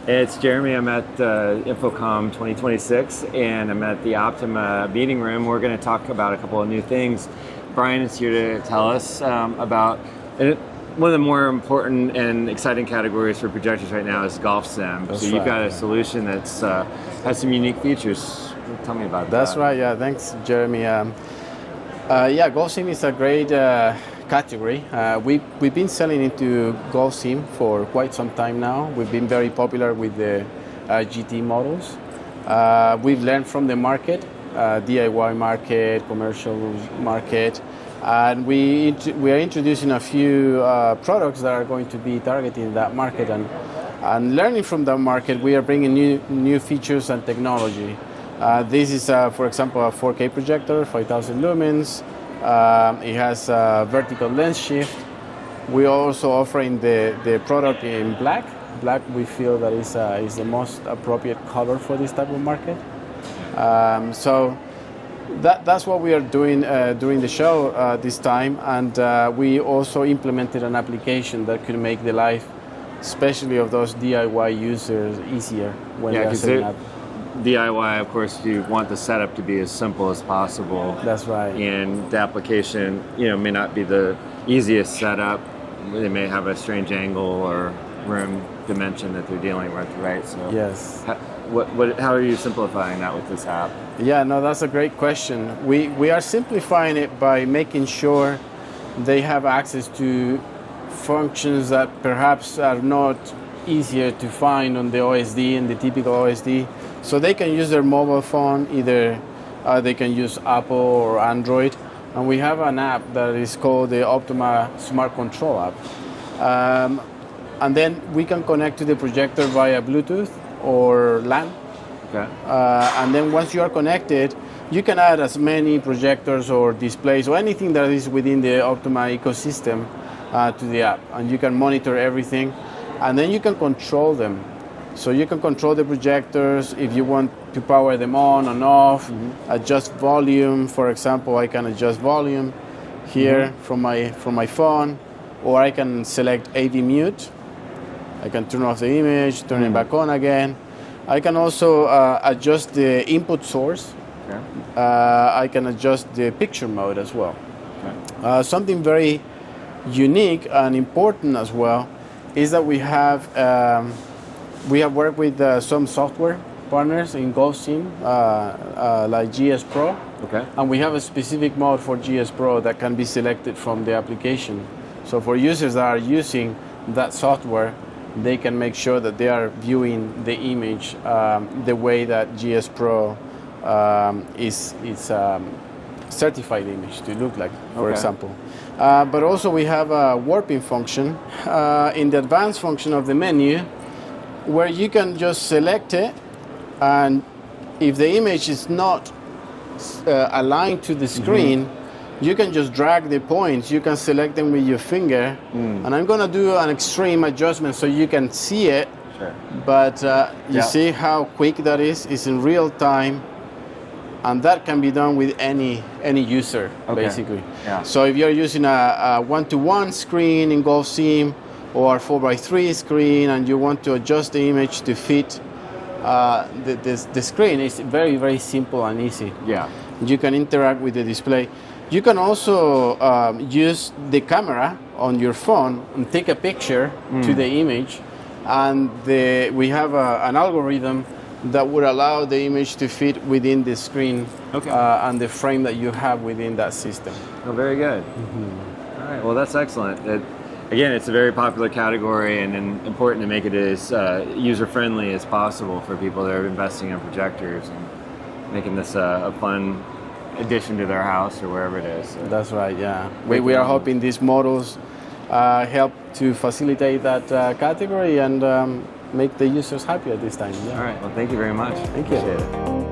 It's Jeremy. I'm at InfoComm 2026, and I'm at the Optoma meeting room. We're going to talk about a couple of new things. Brian is here to tell us about one of the more important and exciting categories for projectors right now is golf sim. That's so you've right, got a yeah. solution that's has some unique features. Tell me about that. That's right, yeah. Thanks, Jeremy. Golf sim is a great category. We've been selling into golf sim for quite some time now. We've been very popular with the GT models. We've learned from the market, DIY market, commercial market, and we are introducing a few products that are going to be targeting that market. And learning from that market, we are bringing new features and technology. This is, for example, a 4K projector, 5,000 lumens. It has a vertical lens shift. We are also offering the product in black. Black, we feel that is the most appropriate color for this type of market. So that's what we are doing during the show this time. And we also implemented an application that could make the life, especially of those DIY users, easier when they're setting up. DIY, of course, you want the setup to be as simple as possible. That's right. And the application, may not be the easiest setup. They may have a strange angle or room dimension that they're dealing with, right? So yes. How are you simplifying that with this app? Yeah, no, that's a great question. We are simplifying it by making sure they have access to functions that perhaps are not easier to find on the OSD and the typical OSD. So they can use their mobile phone, either they can use Apple or Android. And we have an app that is called the Optoma Smart Control App. And then we can connect to the projector via Bluetooth or LAN. Okay. And then once you are connected, you can add as many projectors or displays or anything that is within the Optoma ecosystem to the app. And you can monitor everything. And then you can control them. So you can control the projectors if you want to power them on and off, adjust volume. For example, I can adjust volume here from my phone, or I can select AV mute. I can turn off the image, turn it back on again. I can also adjust the input source. Okay. I can adjust the picture mode as well. Okay. Something very unique and important as well is that we have worked with some software partners in golf sim, like GSPro. Okay. And we have a specific mode for GSPro that can be selected from the application. So for users that are using that software, they can make sure that they are viewing the image the way that GSPro is certified image to look like, for example. But also we have a warping function in the advanced function of the menu, where you can just select it, and if the image is not aligned to the screen, you can just drag the points. You can select them with your finger, and I'm going to do an extreme adjustment so you can see it. Sure. But you see how quick that is? It's in real time, and that can be done with any user, basically. Yeah. So if you're using a 1:1 screen in golf sim, or a 4:3 screen, and you want to adjust the image to fit the screen, it's very, very simple and easy. Yeah. You can interact with the display. You can also use the camera on your phone and take a picture to the image, and we have an algorithm that would allow the image to fit within the screen and the frame that you have within that system. Oh, very good. All right. Well, that's excellent. Again, it's a very popular category, and important to make it as user-friendly as possible for people that are investing in projectors and making this a fun addition to their house or wherever it is. So that's right, yeah. We are hoping these models help to facilitate that category and make the users happy at this time. Yeah. All right, well, thank you very much. Thank you. Appreciate it.